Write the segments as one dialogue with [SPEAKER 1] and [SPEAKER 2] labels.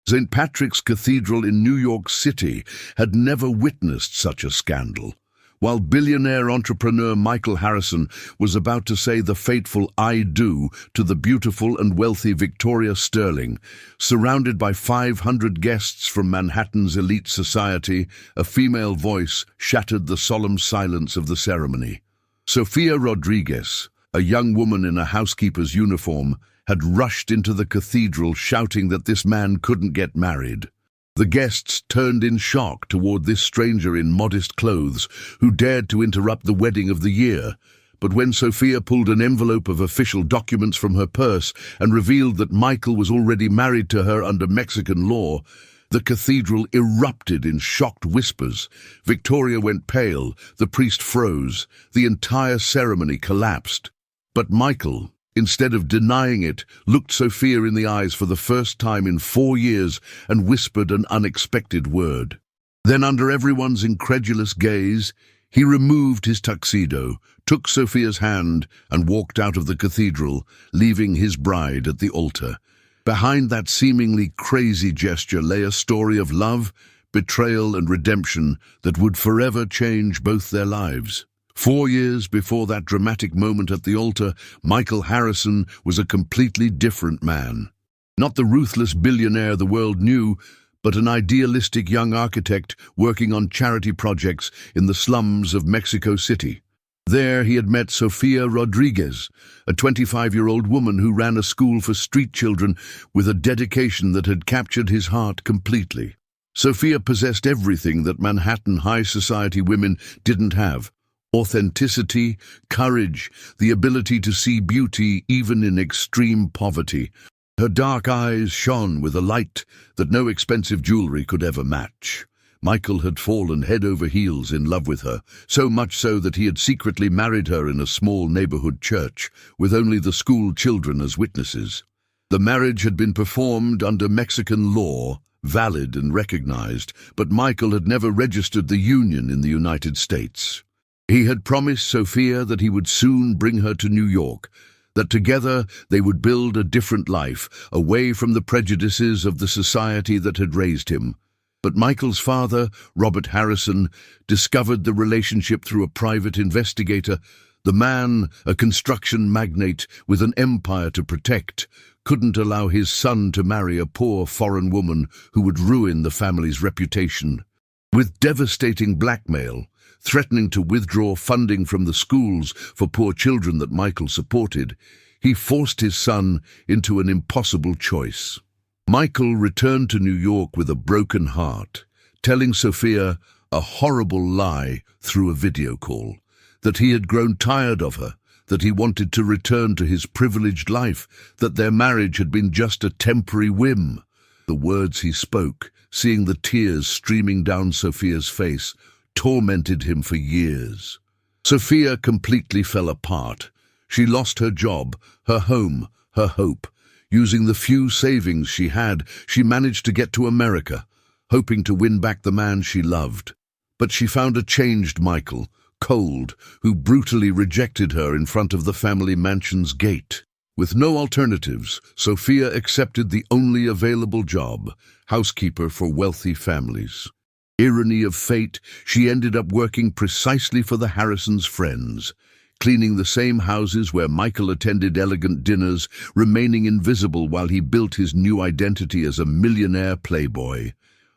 [SPEAKER 1] St. Patrick's Cathedral in New York City had never witnessed such a scandal. While billionaire entrepreneur Michael Harrison was about to say the fateful "I do" to the beautiful and wealthy Victoria Sterling, surrounded by 500 guests from Manhattan's elite society, a female voice shattered the solemn silence of the ceremony. Sofia Rodriguez, a young woman in a housekeeper's uniform, had rushed into the cathedral shouting that this man couldn't get married. The guests turned in shock toward this stranger in modest clothes who dared to interrupt the wedding of the year. But when Sofia pulled an envelope of official documents from her purse and revealed that Michael was already married to her under Mexican law, the cathedral erupted in shocked whispers. Victoria went pale, the priest froze, the entire ceremony collapsed. But Michael, instead of denying it, looked Sofia in the eyes for the first time in 4 years and whispered an unexpected word. Then, under everyone's incredulous gaze, he removed his tuxedo, took Sofia's hand, and walked out of the cathedral, leaving his bride at the altar. Behind that seemingly crazy gesture lay a story of love, betrayal, and redemption that would forever change both their lives. 4 years before that dramatic moment at the altar, Michael Harrison was a completely different man. Not the ruthless billionaire the world knew, but an idealistic young architect working on charity projects in the slums of Mexico City. There he had met Sofia Rodriguez, a 25-year-old woman who ran a school for street children with a dedication that had captured his heart completely. Sofia possessed everything that Manhattan high society women didn't have: authenticity, courage, the ability to see beauty even in extreme poverty. Her dark eyes shone with a light that no expensive jewelry could ever match. Michael had fallen head over heels in love with her, so much so that he had secretly married her in a small neighborhood church, with only the school children as witnesses. The marriage had been performed under Mexican law, valid and recognized, but Michael had never registered the union in the United States. He had promised Sofia that he would soon bring her to New York, that together they would build a different life, away from the prejudices of the society that had raised him. But Michael's father, Robert Harrison, discovered the relationship through a private investigator. The man, a construction magnate with an empire to protect, couldn't allow his son to marry a poor foreign woman who would ruin the family's reputation. With devastating blackmail, threatening to withdraw funding from the schools for poor children that Michael supported, he forced his son into an impossible choice. Michael returned to New York with a broken heart, telling Sofia a horrible lie through a video call, that he had grown tired of her, that he wanted to return to his privileged life, that their marriage had been just a temporary whim. The words he spoke, seeing the tears streaming down Sofia's face, tormented him for years. Sofia completely fell apart. She lost her job, her home, her hope. Using the few savings she had, she managed to get to America, hoping to win back the man she loved. But she found a changed Michael, cold, who brutally rejected her in front of the family mansion's gate. With no alternatives, Sofia accepted the only available job, housekeeper for wealthy families. Irony of fate, she ended up working precisely for the Harrisons' friends, cleaning the same houses where Michael attended elegant dinners, remaining invisible while he built his new identity as a millionaire playboy.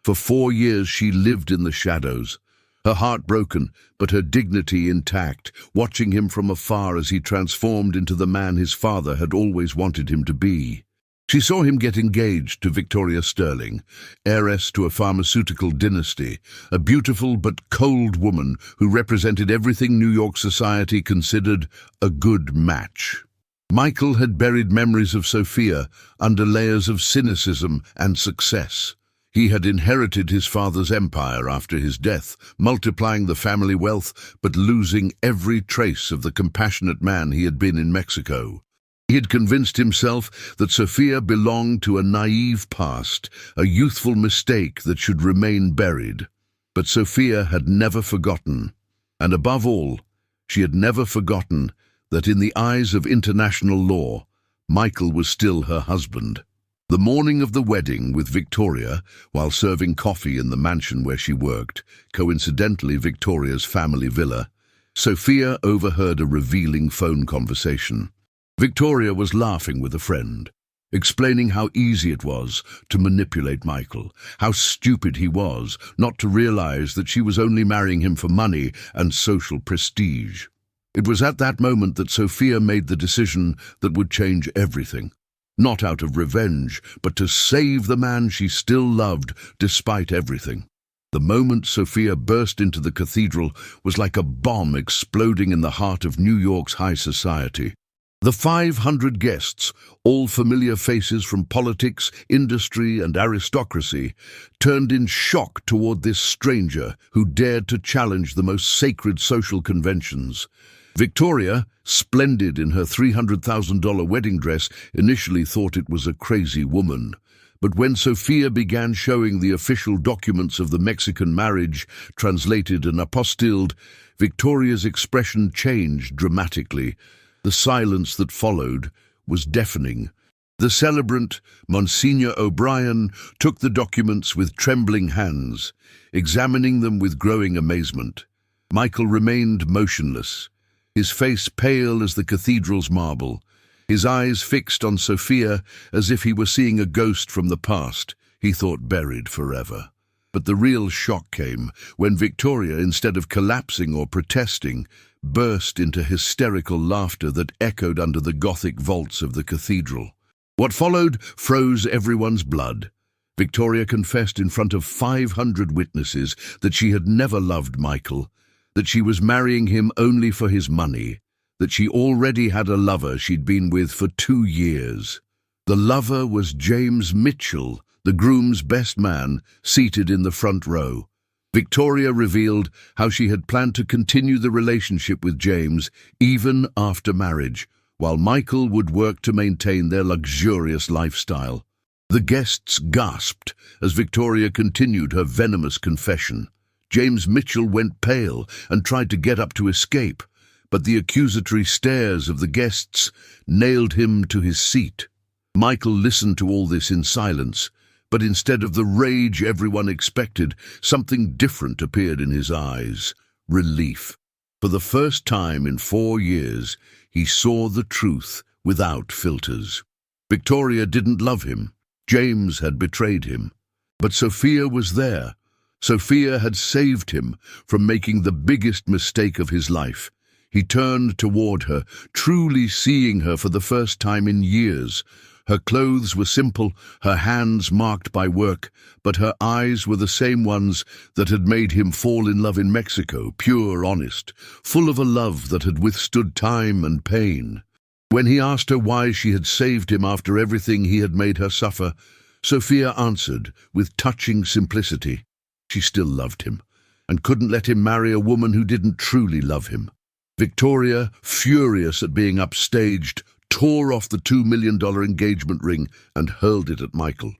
[SPEAKER 1] For 4 years she lived in the shadows, her heart broken but her dignity intact, watching him from afar as he transformed into the man his father had always wanted him to be. She saw him get engaged to Victoria Sterling, heiress to a pharmaceutical dynasty, a beautiful but cold woman who represented everything New York society considered a good match. Michael had buried memories of Sofia under layers of cynicism and success. He had inherited his father's empire after his death, multiplying the family wealth but losing every trace of the compassionate man he had been in Mexico. He had convinced himself that Sofia belonged to a naive past, a youthful mistake that should remain buried. But Sofia had never forgotten, and above all, she had never forgotten that in the eyes of international law, Michael was still her husband. The morning of the wedding with Victoria, while serving coffee in the mansion where she worked, coincidentally Victoria's family villa, Sofia overheard a revealing phone conversation. Victoria was laughing with a friend, explaining how easy it was to manipulate Michael, how stupid he was not to realize that she was only marrying him for money and social prestige. It was at that moment that Sofia made the decision that would change everything. Not out of revenge, but to save the man she still loved despite everything. The moment Sofia burst into the cathedral was like a bomb exploding in the heart of New York's high society. The 500 guests, all familiar faces from politics, industry, and aristocracy, turned in shock toward this stranger who dared to challenge the most sacred social conventions. Victoria, splendid in her $300,000 wedding dress, initially thought it was a crazy woman. But when Sofia began showing the official documents of the Mexican marriage, translated and apostilled, Victoria's expression changed dramatically. The silence that followed was deafening. The celebrant, Monsignor O'Brien, took the documents with trembling hands, examining them with growing amazement. Michael remained motionless, his face pale as the cathedral's marble, his eyes fixed on Sofia as if he were seeing a ghost from the past, he thought buried forever. But the real shock came when Victoria, instead of collapsing or protesting, burst into hysterical laughter that echoed under the Gothic vaults of the cathedral. What followed froze everyone's blood. Victoria confessed in front of 500 witnesses that she had never loved Michael, that she was marrying him only for his money, that she already had a lover she'd been with for 2 years. The lover was James Mitchell, the groom's best man, seated in the front row. Victoria revealed how she had planned to continue the relationship with James even after marriage, while Michael would work to maintain their luxurious lifestyle. The guests gasped as Victoria continued her venomous confession. James Mitchell went pale and tried to get up to escape, but the accusatory stares of the guests nailed him to his seat. Michael listened to all this in silence, but instead of the rage everyone expected, something different appeared in his eyes: relief. For the first time in 4 years, he saw the truth without filters. Victoria didn't love him. James had betrayed him. But Sofia was there. Sofia had saved him from making the biggest mistake of his life. He turned toward her, truly seeing her for the first time in years. Her clothes were simple, her hands marked by work, but her eyes were the same ones that had made him fall in love in Mexico, pure, honest, full of a love that had withstood time and pain. When he asked her why she had saved him after everything he had made her suffer, Sofia answered with touching simplicity. She still loved him, and couldn't let him marry a woman who didn't truly love him. Victoria, furious at being upstaged, tore off the $2 million engagement ring and hurled it at Michael.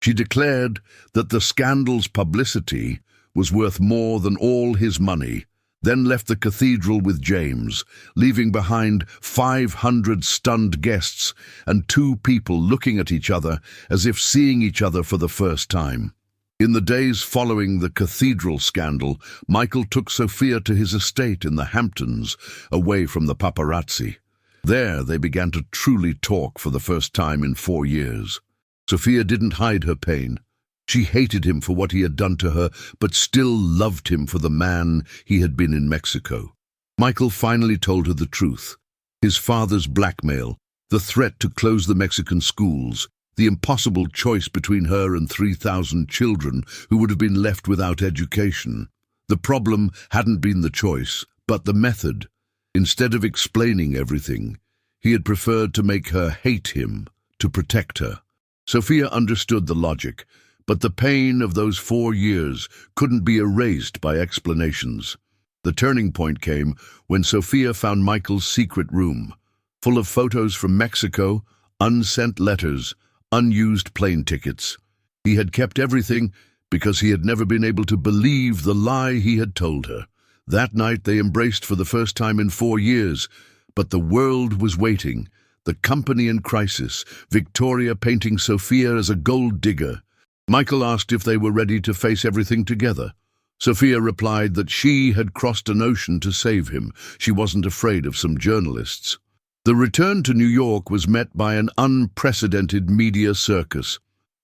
[SPEAKER 1] She declared that the scandal's publicity was worth more than all his money, then left the cathedral with James, leaving behind 500 stunned guests and 2 people looking at each other as if seeing each other for the first time. In the days following the cathedral scandal, Michael took Sofia to his estate in the Hamptons, away from the paparazzi. There they began to truly talk for the first time in 4 years. Sofia didn't hide her pain. She hated him for what he had done to her, but still loved him for the man he had been in Mexico. Michael finally told her the truth. His father's blackmail, the threat to close the Mexican schools, the impossible choice between her and 3,000 children who would have been left without education. The problem hadn't been the choice, but the method. Instead of explaining everything, he had preferred to make her hate him, to protect her. Sofia understood the logic, but the pain of those 4 years couldn't be erased by explanations. The turning point came when Sofia found Michael's secret room, full of photos from Mexico, unsent letters, unused plane tickets. He had kept everything because he had never been able to believe the lie he had told her. That night they embraced for the first time in 4 years, but the world was waiting. The company in crisis, Victoria painting Sofia as a gold digger. Michael asked if they were ready to face everything together. Sofia replied that she had crossed an ocean to save him. She wasn't afraid of some journalists. The return to New York was met by an unprecedented media circus.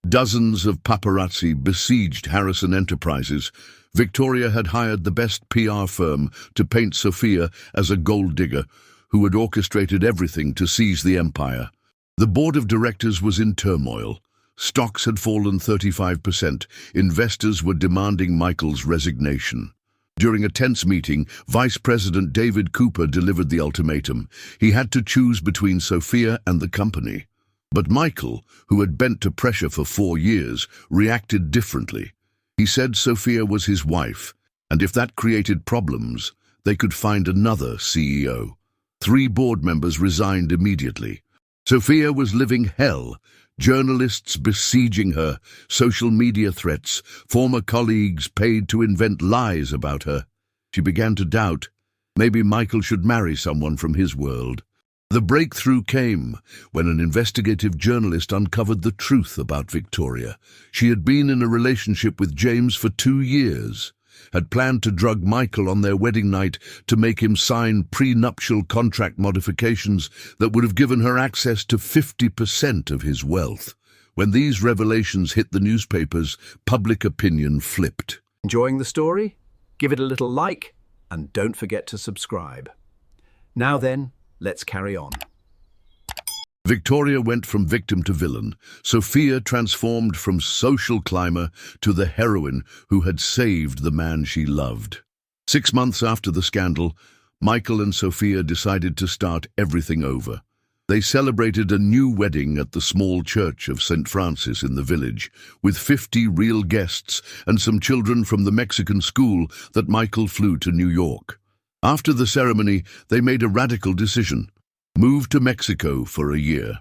[SPEAKER 1] Dozens of paparazzi besieged Harrison Enterprises. Victoria had hired the best PR firm to paint Sofia as a gold digger who had orchestrated everything to seize the empire. The board of directors was in turmoil. Stocks had fallen 35%. Investors were demanding Michael's resignation. During a tense meeting, Vice President David Cooper delivered the ultimatum. He had to choose between Sofia and the company. But Michael, who had bent to pressure for 4 years, reacted differently. He said Sofia was his wife, and if that created problems, they could find another CEO. 3 board members resigned immediately. Sofia was living hell. Journalists besieging her, social media threats, former colleagues paid to invent lies about her. She began to doubt. Maybe Michael should marry someone from his world. The breakthrough came when an investigative journalist uncovered the truth about Victoria. She had been in a relationship with James for 2 years, had planned to drug Michael on their wedding night to make him sign prenuptial contract modifications that would have given her access to 50% of his wealth. When these revelations hit the newspapers, public opinion flipped.
[SPEAKER 2] Enjoying the story? Give it a little like and don't forget to subscribe. Now then, let's carry on.
[SPEAKER 1] Victoria went from victim to villain. Sofia transformed from social climber to the heroine who had saved the man she loved. 6 months after the scandal, Michael and Sofia decided to start everything over. They celebrated a new wedding at the small church of St. Francis in the village, with 50 real guests and some children from the Mexican school that Michael flew to New York. After the ceremony, they made a radical decision. Moved to Mexico for a year.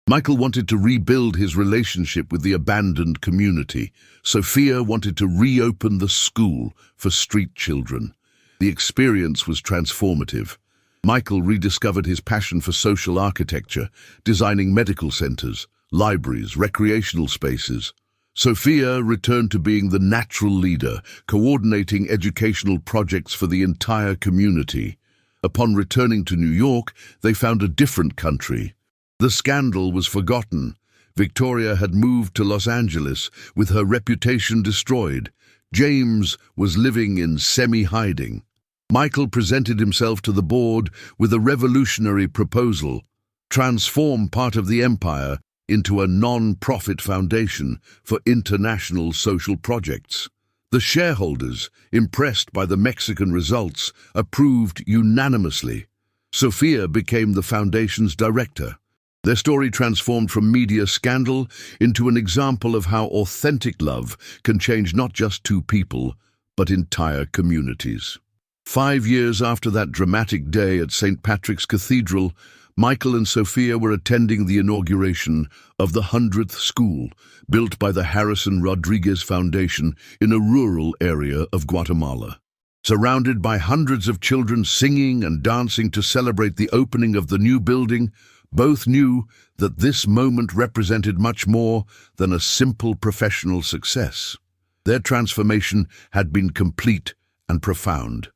[SPEAKER 1] Michael wanted to rebuild his relationship with the abandoned community. Sofia wanted to reopen the school for street children. The experience was transformative. Michael rediscovered his passion for social architecture, designing medical centers, libraries, recreational spaces. Sofia returned to being the natural leader, coordinating educational projects for the entire community. Upon returning to New York, they found a different country. The scandal was forgotten. Victoria had moved to Los Angeles with her reputation destroyed. James was living in semi-hiding. Michael presented himself to the board with a revolutionary proposal: transform part of the empire into a non-profit foundation for international social projects. The shareholders, impressed by the Mexican results, approved unanimously. Sofia became the foundation's director. Their story transformed from media scandal into an example of how authentic love can change not just 2 people, but entire communities. 5 years after that dramatic day at St. Patrick's Cathedral, Michael and Sofia were attending the inauguration of the 100th school, built by the Harrison Rodriguez Foundation in a rural area of Guatemala. Surrounded by hundreds of children singing and dancing to celebrate the opening of the new building, both knew that this moment represented much more than a simple professional success. Their transformation had been complete and profound.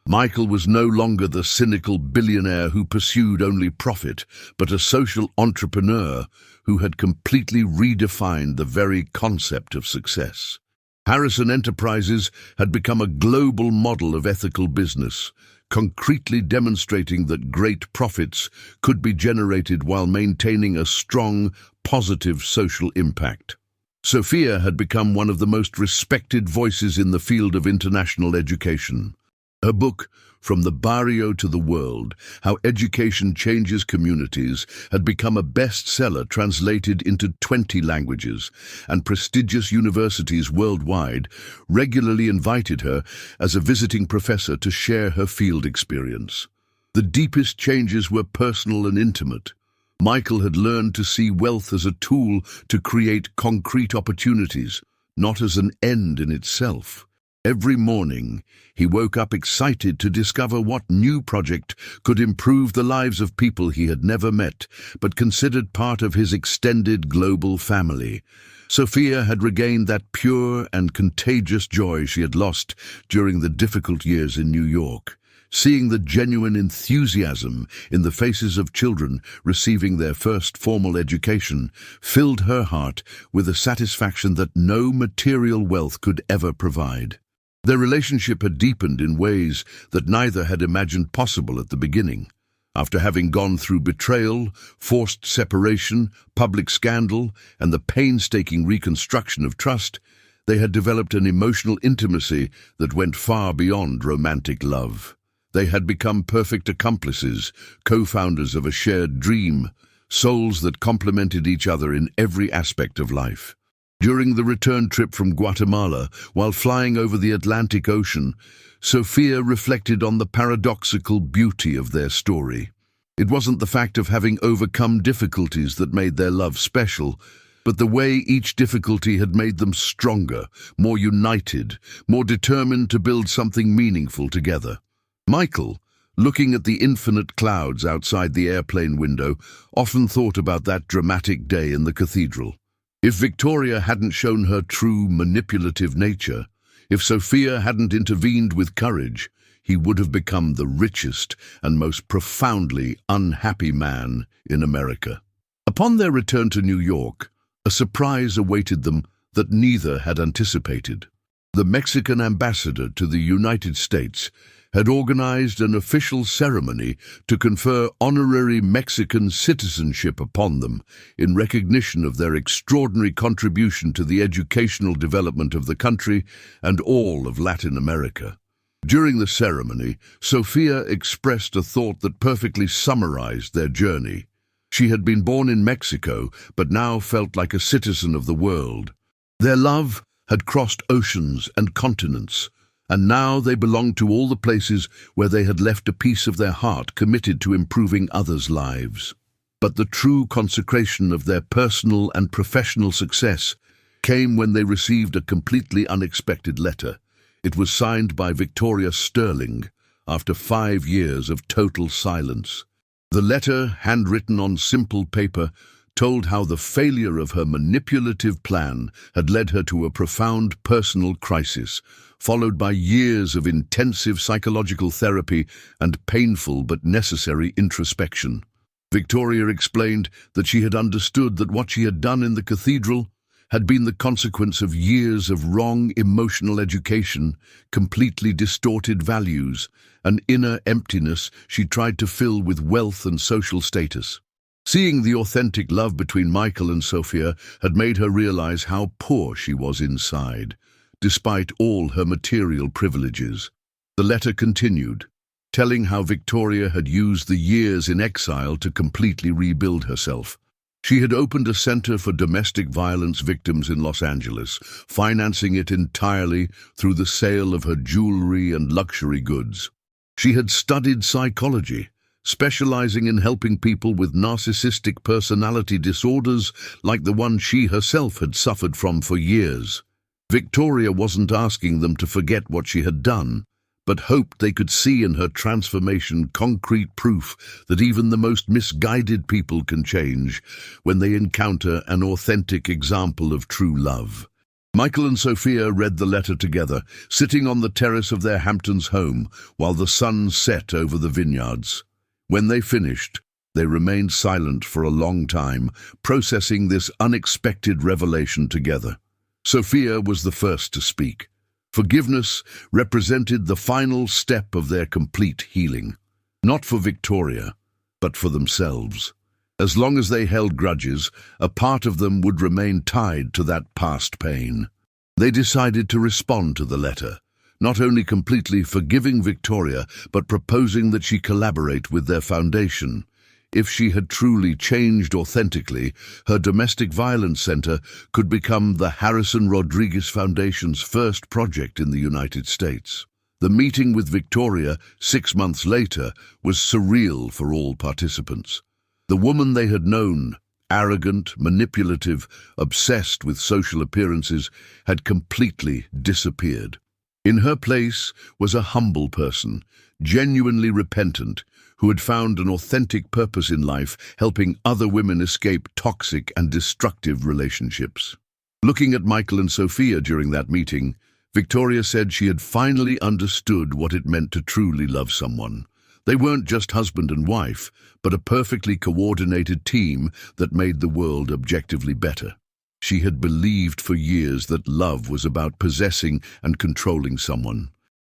[SPEAKER 1] Michael was no longer the cynical billionaire who pursued only profit, but a social entrepreneur who had completely redefined the very concept of success. Harrison Enterprises had become a global model of ethical business, concretely demonstrating that great profits could be generated while maintaining a strong, positive social impact. Sofia had become one of the most respected voices in the field of international education. Her book, From the Barrio to the World, How Education Changes Communities, had become a bestseller translated into 20 languages, and prestigious universities worldwide regularly invited her as a visiting professor to share her field experience. The deepest changes were personal and intimate. Michael had learned to see wealth as a tool to create concrete opportunities, not as an end in itself. Every morning, he woke up excited to discover what new project could improve the lives of people he had never met, but considered part of his extended global family. Sofia had regained that pure and contagious joy she had lost during the difficult years in New York. Seeing the genuine enthusiasm in the faces of children receiving their first formal education filled her heart with a satisfaction that no material wealth could ever provide. Their relationship had deepened in ways that neither had imagined possible at the beginning. After having gone through betrayal, forced separation, public scandal, and the painstaking reconstruction of trust, they had developed an emotional intimacy that went far beyond romantic love. They had become perfect accomplices, co-founders of a shared dream, souls that complemented each other in every aspect of life. During the return trip from Guatemala, while flying over the Atlantic Ocean, Sofia reflected on the paradoxical beauty of their story. It wasn't the fact of having overcome difficulties that made their love special, but the way each difficulty had made them stronger, more united, more determined to build something meaningful together. Michael, looking at the infinite clouds outside the airplane window, often thought about that dramatic day in the cathedral. If Victoria hadn't shown her true manipulative nature, if Sofia hadn't intervened with courage, he would have become the richest and most profoundly unhappy man in America. Upon their return to New York, a surprise awaited them that neither had anticipated. The Mexican ambassador to the United States had organized an official ceremony to confer honorary Mexican citizenship upon them in recognition of their extraordinary contribution to the educational development of the country and all of Latin America. During the ceremony, Sofia expressed a thought that perfectly summarized their journey. She had been born in Mexico, but now felt like a citizen of the world. Their love had crossed oceans and continents, and now they belonged to all the places where they had left a piece of their heart committed to improving others' lives. But the true consecration of their personal and professional success came when they received a completely unexpected letter. It was signed by Victoria Sterling after 5 years of total silence. The letter, handwritten on simple paper, told how the failure of her manipulative plan had led her to a profound personal crisis, followed by years of intensive psychological therapy and painful but necessary introspection. Victoria explained that she had understood that what she had done in the cathedral had been the consequence of years of wrong emotional education, completely distorted values, an inner emptiness she tried to fill with wealth and social status. Seeing the authentic love between Michael and Sofia had made her realize how poor she was inside, despite all her material privileges. The letter continued, telling how Victoria had used the years in exile to completely rebuild herself. She had opened a center for domestic violence victims in Los Angeles, financing it entirely through the sale of her jewelry and luxury goods. She had studied psychology, specializing in helping people with narcissistic personality disorders like the one she herself had suffered from for years. Victoria wasn't asking them to forget what she had done, but hoped they could see in her transformation concrete proof that even the most misguided people can change when they encounter an authentic example of true love. Michael and Sofia read the letter together, sitting on the terrace of their Hamptons home while the sun set over the vineyards. When they finished, they remained silent for a long time, processing this unexpected revelation together. Sofia was the first to speak. Forgiveness represented the final step of their complete healing. Not for Victoria, but for themselves. As long as they held grudges, a part of them would remain tied to that past pain. They decided to respond to the letter, not only completely forgiving Victoria, but proposing that she collaborate with their foundation. If she had truly changed authentically, her domestic violence center could become the Harrison Rodriguez Foundation's first project in the United States. The meeting with Victoria 6 months later was surreal for all participants. The woman they had known, arrogant, manipulative, obsessed with social appearances, had completely disappeared. In her place was a humble person, genuinely repentant, who had found an authentic purpose in life, helping other women escape toxic and destructive relationships. Looking at Michael and Sofia during that meeting, Victoria said she had finally understood what it meant to truly love someone. They weren't just husband and wife, but a perfectly coordinated team that made the world objectively better. She had believed for years that love was about possessing and controlling someone.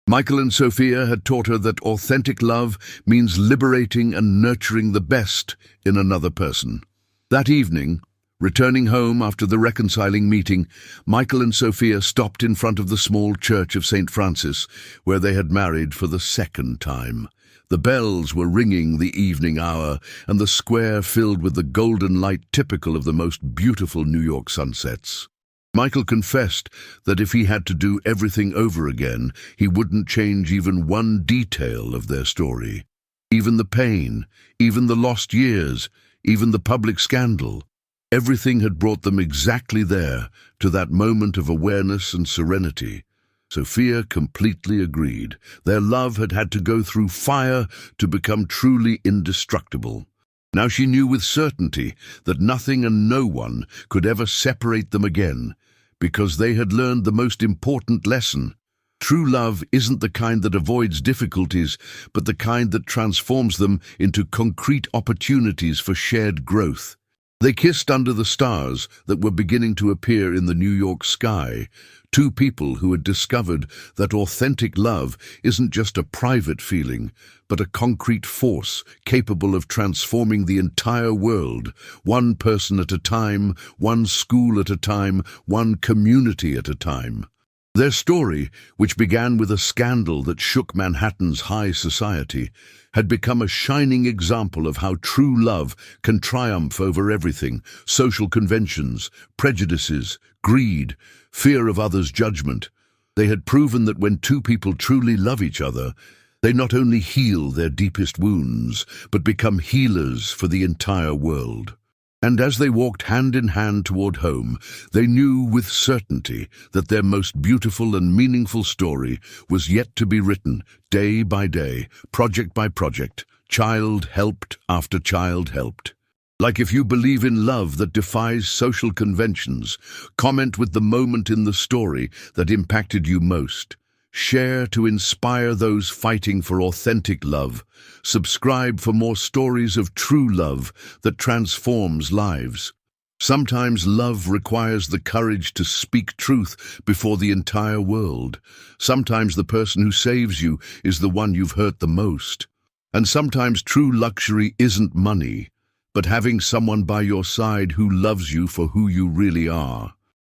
[SPEAKER 1] Michael and Sofia had taught her that authentic love means liberating and nurturing the best in another person. That evening, returning home after the reconciling meeting, Michael and Sofia stopped in front of the small church of St. Francis, where they had married for the second time. The bells were ringing the evening hour, and the square filled with the golden light typical of the most beautiful New York sunsets. Michael confessed that if he had to do everything over again, he wouldn't change even one detail of their story. Even the pain, even the lost years, even the public scandal. Everything had brought them exactly there, to that moment of awareness and serenity. Sofia completely agreed. Their love had had to go through fire to become truly indestructible. Now she knew with certainty that nothing and no one could ever separate them again, because they had learned the most important lesson. True love isn't the kind that avoids difficulties, but the kind that transforms them into concrete opportunities for shared growth. They kissed under the stars that were beginning to appear in the New York sky, two people who had discovered that authentic love isn't just a private feeling, but a concrete force capable of transforming the entire world, one person at a time, one school at a time, one community at a time. Their story, which began with a scandal that shook Manhattan's high society, had become a shining example of how true love can triumph over everything: social conventions, prejudices, greed, fear of others' judgment. They had proven that when two people truly love each other, they not only heal their deepest wounds, but become healers for the entire world. And as they walked hand in hand toward home, they knew with certainty that their most beautiful and meaningful story was yet to be written, day by day, project by project, child helped after child helped. Like if you believe in love that defies social conventions, comment with the moment in the story that impacted you most. Share to inspire those fighting for authentic love. Subscribe for more stories of true love that transforms lives. Sometimes love requires the courage to speak truth before the entire world. Sometimes the person who saves you is the one you've hurt the most. And sometimes true luxury isn't money, but having someone by your side who loves you for who you really are.